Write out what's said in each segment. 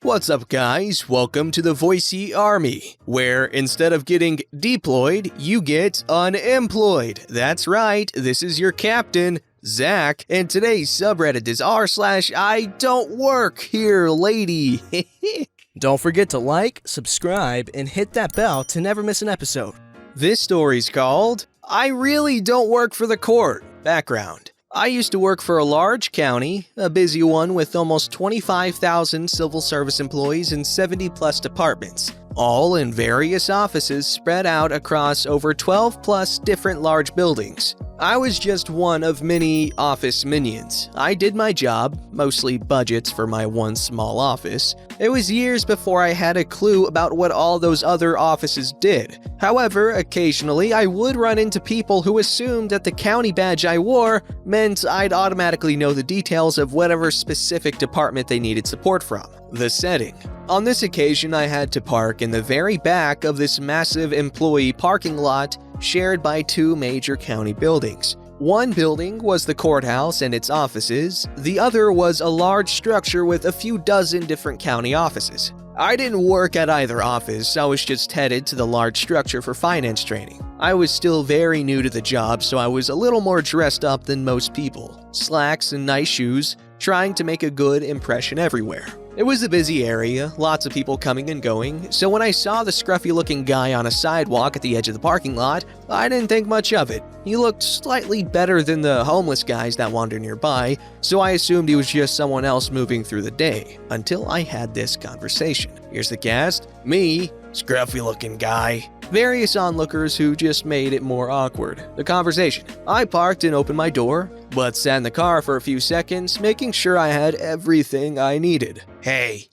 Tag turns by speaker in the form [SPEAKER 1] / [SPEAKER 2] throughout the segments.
[SPEAKER 1] What's up, guys? Welcome to the Voicey Army, where instead of getting deployed, you get unemployed. That's right, this is your captain, Zach, and today's subreddit is r/IDontWorkHereLady.
[SPEAKER 2] Don't forget to like, subscribe, and hit that bell to never miss an episode.
[SPEAKER 1] This story's called, I Really Don't Work for the Court. Background. I used to work for a large county, a busy one with almost 25,000 civil service employees and 70-plus departments, all in various offices spread out across over 12-plus different large buildings. I was just one of many office minions. I did my job, mostly budgets for my one small office. It was years before I had a clue about what all those other offices did. However, occasionally I would run into people who assumed that the county badge I wore meant I'd automatically know the details of whatever specific department they needed support from. The setting. On this occasion, I had to park in the very back of this massive employee parking lot shared by two major county buildings. One building was the courthouse and its offices, the other was a large structure with a few dozen different county offices. I didn't work at either office, I was just headed to the large structure for finance training. I was still very new to the job, so I was a little more dressed up than most people. Slacks and nice shoes, trying to make a good impression everywhere. It was a busy area, lots of people coming and going, so when I saw the scruffy-looking guy on a sidewalk at the edge of the parking lot, I didn't think much of it. He looked slightly better than the homeless guys that wander nearby, so I assumed he was just someone else moving through the day, until I had this conversation. Here's the cast: me, scruffy-looking guy, various onlookers who just made it more awkward. The conversation. I parked and opened my door, but sat in the car for a few seconds, making sure I had everything I needed. Hey.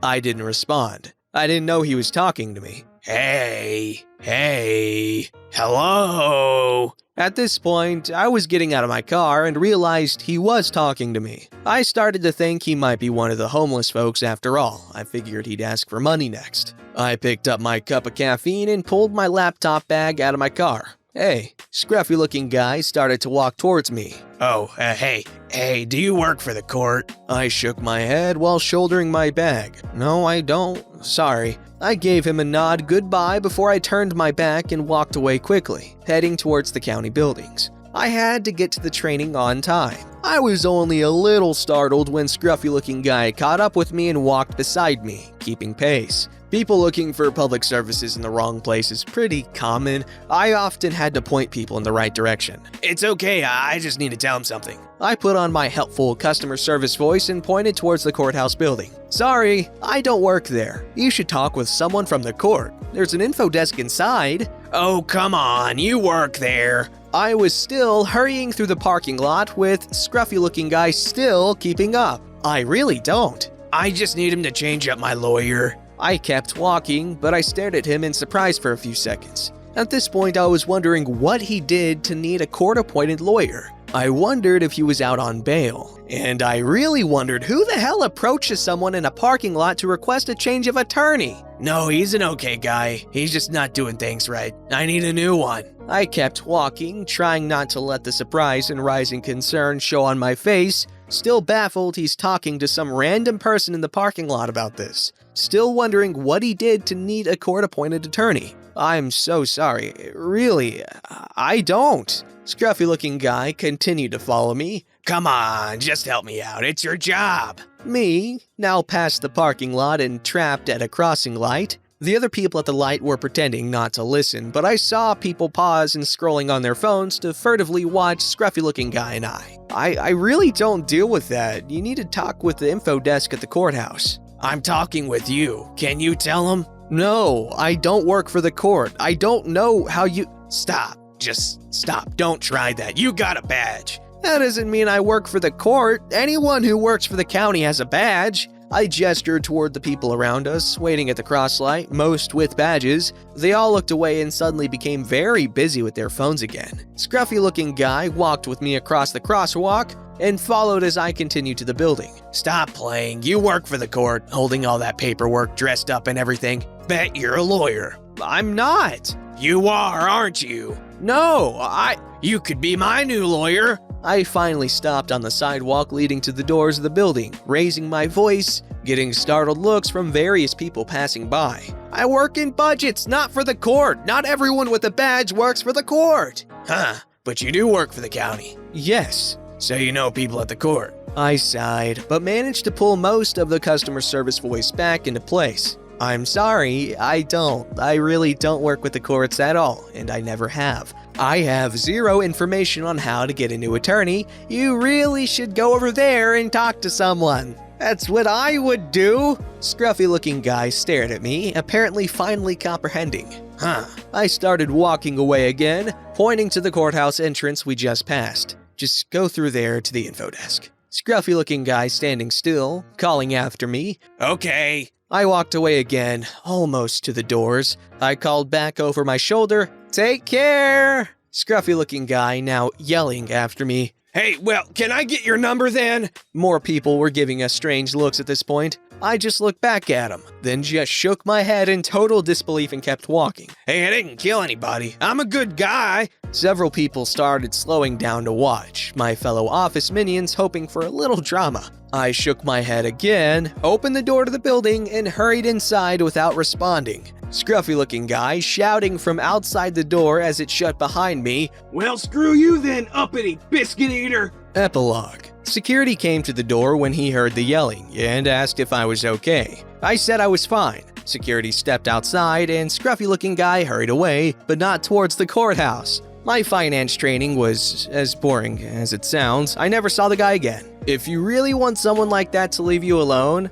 [SPEAKER 1] I didn't respond. I didn't know he was talking to me. Hey. Hello. At this point, I was getting out of my car and realized he was talking to me. I started to think he might be one of the homeless folks after all. I figured he'd ask for money next. I picked up my cup of caffeine and pulled my laptop bag out of my car. Hey, scruffy-looking guy started to walk towards me. Hey, do you work for the court? I shook my head while shouldering my bag. No, I don't. Sorry. I gave him a nod goodbye before I turned my back and walked away quickly, heading towards the county buildings. I had to get to the training on time. I was only a little startled when scruffy-looking guy caught up with me and walked beside me, keeping pace. People looking for public services in the wrong place is pretty common. I often had to point people in the right direction. It's okay, I just need to tell him something. I put on my helpful customer service voice and pointed towards the courthouse building. Sorry, I don't work there. You should talk with someone from the court. There's an info desk inside. Oh, come on, you work there. I was still hurrying through the parking lot with scruffy-looking guy still keeping up. I really don't. I just need him to change up my lawyer. I kept walking, but I stared at him in surprise for a few seconds. At this point, I was wondering what he did to need a court-appointed lawyer. I wondered if he was out on bail. And I really wondered who the hell approaches someone in a parking lot to request a change of attorney. No, he's an okay guy. He's just not doing things right. I need a new one. I kept walking, trying not to let the surprise and rising concern show on my face. Still baffled he's talking to some random person in the parking lot about this. Still wondering what he did to need a court-appointed attorney. I'm so sorry. Really, I don't. Scruffy-looking guy continued to follow me. Come on, just help me out. It's your job. Me, now past the parking lot and trapped at a crossing light. The other people at the light were pretending not to listen, but I saw people pause and scrolling on their phones to furtively watch scruffy-looking guy and I really don't deal with that. You need to talk with the info desk at the courthouse. I'm talking with you. Can you tell him? No, I don't work for the court. I don't know how you... Stop. Just stop. Don't try that. You got a badge. That doesn't mean I work for the court. Anyone who works for the county has a badge. I gestured toward the people around us, waiting at the crosslight, most with badges. They all looked away and suddenly became very busy with their phones again. Scruffy-looking guy walked with me across the crosswalk and followed as I continued to the building. Stop playing. You work for the court, holding all that paperwork, dressed up and everything. Bet you're a lawyer. I'm not. You are, aren't you? No, You could be my new lawyer. I finally stopped on the sidewalk leading to the doors of the building, raising my voice. getting startled looks from various people passing by. I work in budgets, not for the court. Not everyone with a badge works for the court. Huh, but you do work for the county. Yes. So you know people at the court. I sighed, but managed to pull most of the customer service voice back into place. I'm sorry, I don't. I really don't work with the courts at all, and I never have. I have zero information on how to get a new attorney. You really should go over there and talk to someone. That's what I would do. Scruffy-looking guy stared at me, apparently finally comprehending. Huh. I started walking away again, pointing to the courthouse entrance we just passed. Just go through there to the info desk. Scruffy-looking guy standing still, calling after me. Okay. I walked away again, almost to the doors. I called back over my shoulder, "Take care!" Scruffy-looking guy now yelling after me. Hey, well, can I get your number then? More people were giving us strange looks at this point. I just looked back at him, then just shook my head in total disbelief and kept walking. Hey, I didn't kill anybody. I'm a good guy. Several people started slowing down to watch, my fellow office minions hoping for a little drama. I shook my head again, opened the door to the building, and hurried inside without responding. Scruffy-looking guy shouting from outside the door as it shut behind me. Well, screw you then, uppity biscuit eater. Epilogue. Security came to the door when he heard the yelling and asked if I was okay. I said I was fine. Security stepped outside and Scruffy-looking guy hurried away, but not towards the courthouse. My finance training was as boring as it sounds. I never saw the guy again. If you really want someone like that to leave you alone,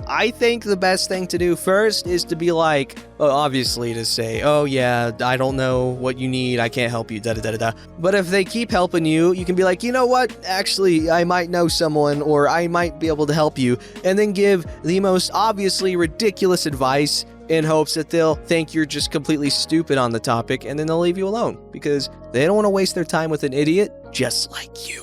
[SPEAKER 1] I think the best thing to do first is to be like, obviously to say, oh yeah, I don't know what you need, I can't help you, da-da-da-da-da. But if they keep helping you, you can be like, you know what, actually, I might know someone, or I might be able to help you, and then give the most obviously ridiculous advice in hopes that they'll think you're just completely stupid on the topic, and then they'll leave you alone, because they don't want to waste their time with an idiot just like you.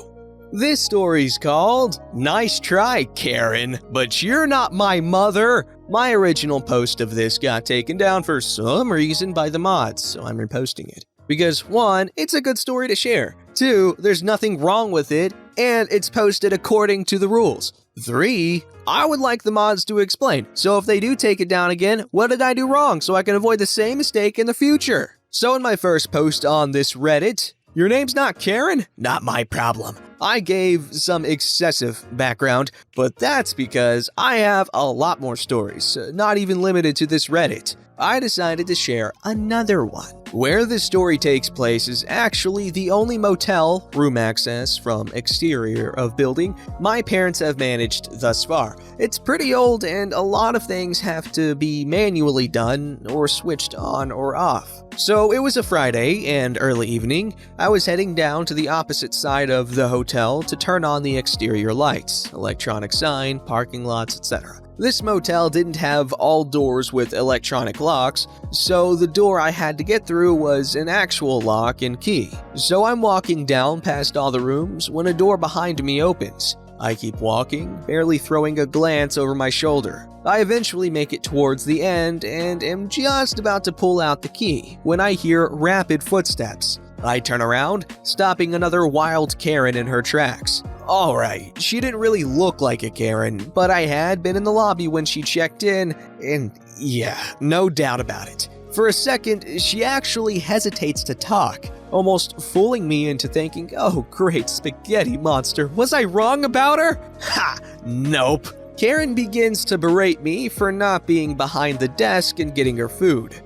[SPEAKER 1] This story's called Nice Try, Karen, but you're not my mother. My original post of this got taken down for some reason by the mods, so I'm reposting it. Because 1, it's a good story to share. 2, there's nothing wrong with it, and it's posted according to the rules. 3, I would like the mods to explain, so if they do take it down again, what did I do wrong so I can avoid the same mistake in the future? So in my first post on this Reddit, your name's not Karen? Not my problem. I gave some excessive background, but that's because I have a lot more stories, not even limited to this Reddit. I decided to share another one. Where this story takes place is actually the only motel room access from exterior of building my parents have managed thus far. It's pretty old and a lot of things have to be manually done or switched on or off. So it was a Friday and early evening. I was heading down to the opposite side of the hotel to turn on the exterior lights, electronic sign, parking lots, etc. This motel didn't have all doors with electronic locks, so the door I had to get through was an actual lock and key. So I'm walking down past all the rooms when a door behind me opens. I keep walking, barely throwing a glance over my shoulder. I eventually make it towards the end and am just about to pull out the key when I hear rapid footsteps. I turn around, stopping another wild Karen in her tracks. Alright, she didn't really look like a Karen, but I had been in the lobby when she checked in, and yeah, no doubt about it. For a second, she actually hesitates to talk, almost fooling me into thinking, oh great spaghetti monster, was I wrong about her? Ha! Nope. Karen begins to berate me for not being behind the desk and getting her food.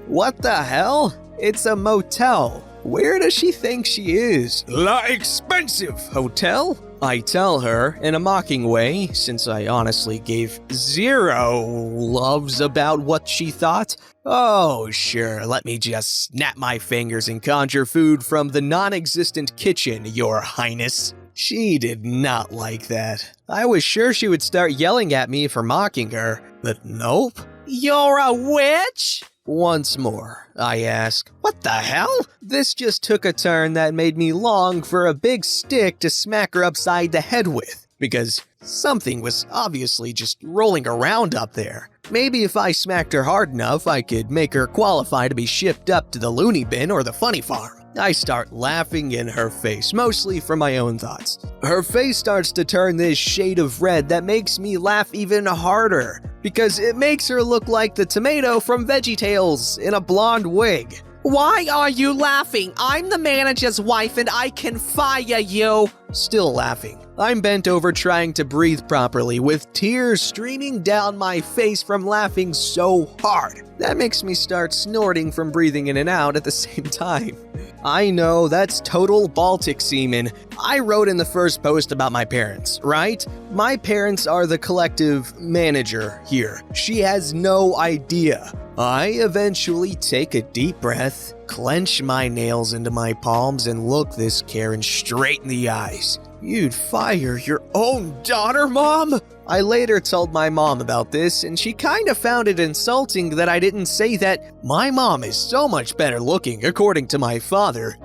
[SPEAKER 1] What the hell? It's a motel. Where does she think she is? La expensive hotel? I tell her in a mocking way, since I honestly gave zero loves about what she thought. Oh, sure, let me just snap my fingers and conjure food from the non-existent kitchen, Your Highness. She did not like that. I was sure she would start yelling at me for mocking her, but nope. You're a witch? Once more, I ask, what the hell? This just took a turn that made me long for a big stick to smack her upside the head with, because something was obviously just rolling around up there. Maybe if I smacked her hard enough, I could make her qualify to be shipped up to the loony bin or the funny farm. I start laughing in her face, mostly from my own thoughts. Her face starts to turn this shade of red that makes me laugh even harder, because it makes her look like the tomato from VeggieTales in a blonde wig.
[SPEAKER 3] Why are you laughing? I'm the manager's wife and I can fire you.
[SPEAKER 1] Still laughing. I'm bent over trying to breathe properly, with tears streaming down my face from laughing so hard. That makes me start snorting from breathing in and out at the same time. I know, that's total Baltic semen. I wrote in the first post about my parents, right? My parents are the collective manager here. She has no idea. I eventually take a deep breath, clench my nails into my palms, and look this Karen straight in the eyes. You'd fire your own daughter, Mom? I later told my mom about this, and she kinda found it insulting that I didn't say that my mom is so much better looking, according to my father.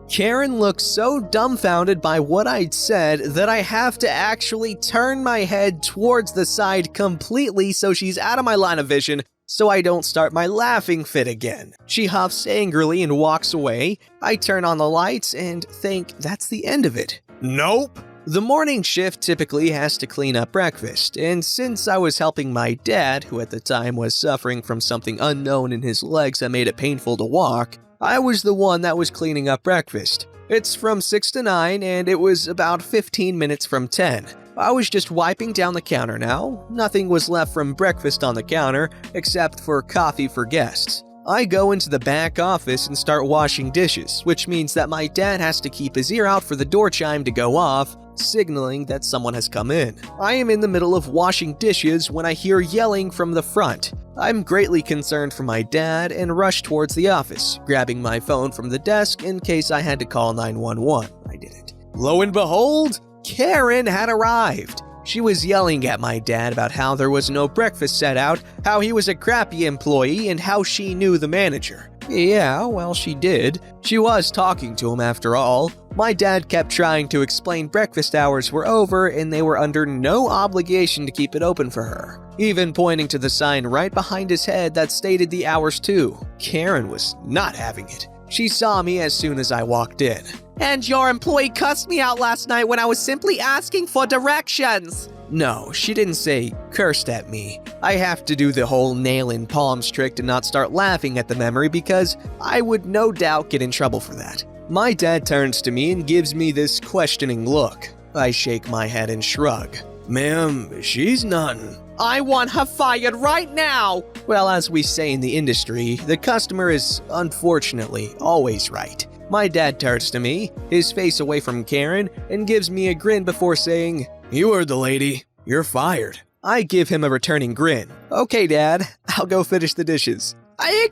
[SPEAKER 1] Karen looked so dumbfounded by what I'd said that I have to actually turn my head towards the side completely so she's out of my line of vision, so I don't start my laughing fit again. She huffs angrily and walks away. I turn on the lights and think that's the end of it. Nope. The morning shift typically has to clean up breakfast, and since I was helping my dad, who at the time was suffering from something unknown in his legs that made it painful to walk, I was the one that was cleaning up breakfast. It's from 6 to 9, and it was about 15 minutes from 10. I was just wiping down the counter now. Nothing was left from breakfast on the counter, except for coffee for guests. I go into the back office and start washing dishes, which means that my dad has to keep his ear out for the door chime to go off, signaling that someone has come in. I am in the middle of washing dishes when I hear yelling from the front. I'm greatly concerned for my dad and rush towards the office, grabbing my phone from the desk in case I had to call 911. I didn't. Lo and behold, Karen had arrived. She was yelling at my dad about how there was no breakfast set out, how he was a crappy employee, and how she knew the manager. Yeah, well, she did. She was talking to him after all. My dad kept trying to explain breakfast hours were over and they were under no obligation to keep it open for her, even pointing to the sign right behind his head that stated the hours too. Karen was not having it. She saw me as soon as I walked in.
[SPEAKER 3] And your employee cussed me out last night when I was simply asking for directions.
[SPEAKER 1] No, she didn't say cursed at me. I have to do the whole nail in palms trick to not start laughing at the memory because I would no doubt get in trouble for that. My dad turns to me and gives me this questioning look. I shake my head and shrug. Ma'am, she's none.
[SPEAKER 3] I want her fired right now.
[SPEAKER 1] Well, as we say in the industry, the customer is unfortunately always right. My dad turns to me, his face away from Karen, and gives me a grin before saying, "You heard the lady. You're fired." I give him a returning grin. Okay, Dad, I'll go finish the dishes. My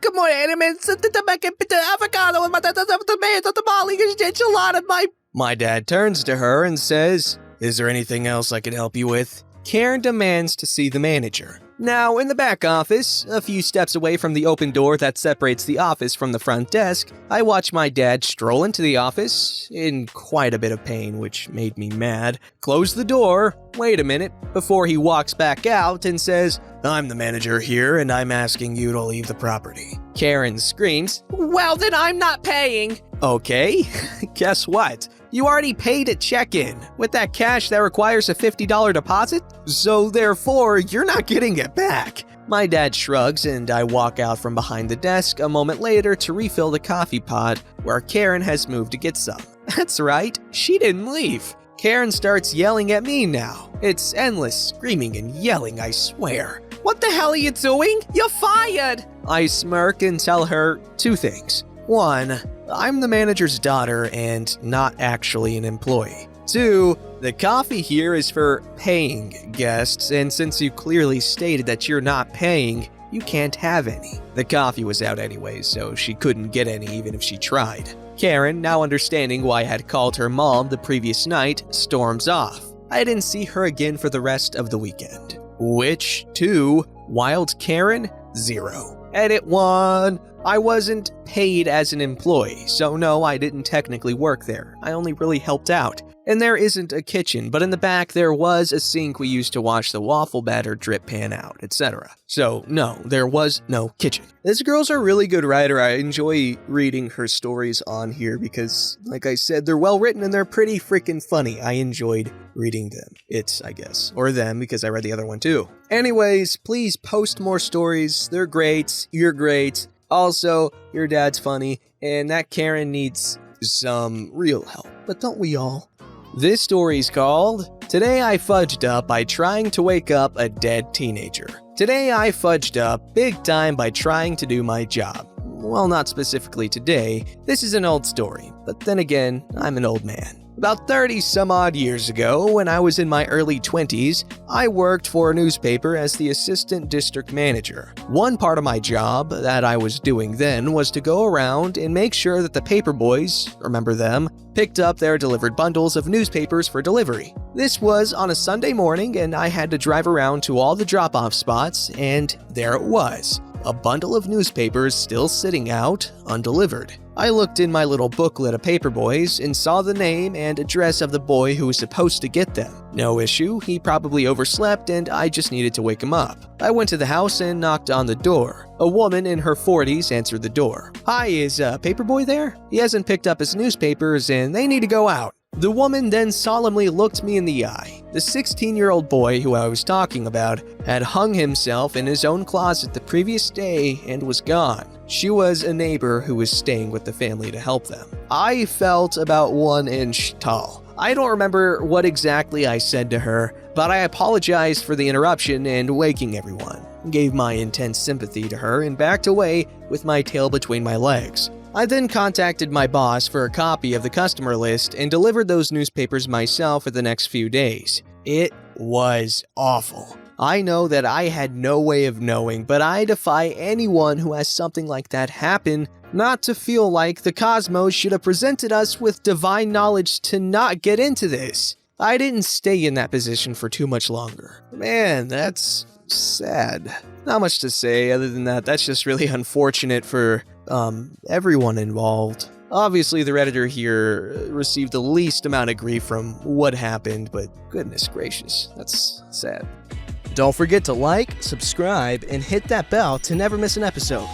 [SPEAKER 1] dad turns to her and says, "Is there anything else I can help you with?" Karen demands to see the manager. Now, in the back office, a few steps away from the open door that separates the office from the front desk, I watch my dad stroll into the office, in quite a bit of pain, which made me mad, close the door, wait a minute, before he walks back out and says, "I'm the manager here and I'm asking you to leave the property." Karen screams,
[SPEAKER 3] Well, then I'm not paying.
[SPEAKER 1] "Okay, guess what? You already paid at check-in, with that cash that requires a $50 deposit, so therefore, you're not getting it back." My dad shrugs and I walk out from behind the desk a moment later to refill the coffee pot, where Karen has moved to get some. That's right, she didn't leave. Karen starts yelling at me now. It's endless screaming and yelling, I swear.
[SPEAKER 3] What the hell are you doing? You're fired.
[SPEAKER 1] I smirk and tell her two things. One, I'm the manager's daughter and not actually an employee. Two, the coffee here is for paying guests, and since you clearly stated that you're not paying, you can't have any. The coffee was out anyway, so she couldn't get any even if she tried. Karen, now understanding why I had called her mom the previous night, storms off. I didn't see her again for the rest of the weekend. Which, two, wild Karen, 0. Edit 1. I wasn't paid as an employee, so no, I didn't technically work there. I only really helped out. And there isn't a kitchen, but in the back there was a sink we used to wash the waffle batter drip pan out, etc. So no, there was no kitchen. This girl's a really good writer. I enjoy reading her stories on here because, like I said, they're well written and they're pretty freaking funny. I enjoyed reading them. It's, I guess. Or them, because I read the other one too. Anyways, please post more stories. They're great. You're great. Also, your dad's funny, and that Karen needs some real help. But don't we all? This story's called, Today I Fudged Up by Trying to Wake Up a Dead Teenager. Today I fudged up big time by trying to do my job. Well, not specifically today. This is an old story, but then again, I'm an old man. About 30 some odd years ago, when I was in my early 20s, I worked for a newspaper as the assistant district manager. One part of my job that I was doing then was to go around and make sure that the paper boys, remember them, picked up their delivered bundles of newspapers for delivery. This was on a Sunday morning and I had to drive around to all the drop-off spots, and there it was. A bundle of newspapers still sitting out, undelivered. I looked in my little booklet of paperboys and saw the name and address of the boy who was supposed to get them. No issue, he probably overslept and I just needed to wake him up. I went to the house and knocked on the door. A woman in her 40s answered the door. "Hi, is Paperboy there? He hasn't picked up his newspapers and they need to go out." The woman then solemnly looked me in the eye. The 16-year-old boy who I was talking about had hung himself in his own closet the previous day and was gone. She was a neighbor who was staying with the family to help them. I felt about 1 inch tall. I don't remember what exactly I said to her, but I apologized for the interruption and waking everyone, gave my intense sympathy to her, and backed away with my tail between my legs. I then contacted my boss for a copy of the customer list and delivered those newspapers myself for the next few days. It was awful. I know that I had no way of knowing, but I defy anyone who has something like that happen not to feel like the cosmos should have presented us with divine knowledge to not get into this. I didn't stay in that position for too much longer. Man, that's sad. Not much to say other than that. That's just really unfortunate for everyone involved. Obviously, the Redditor here received the least amount of grief from what happened, but goodness gracious, that's sad.
[SPEAKER 2] Don't forget to like, subscribe, and hit that bell to never miss an episode.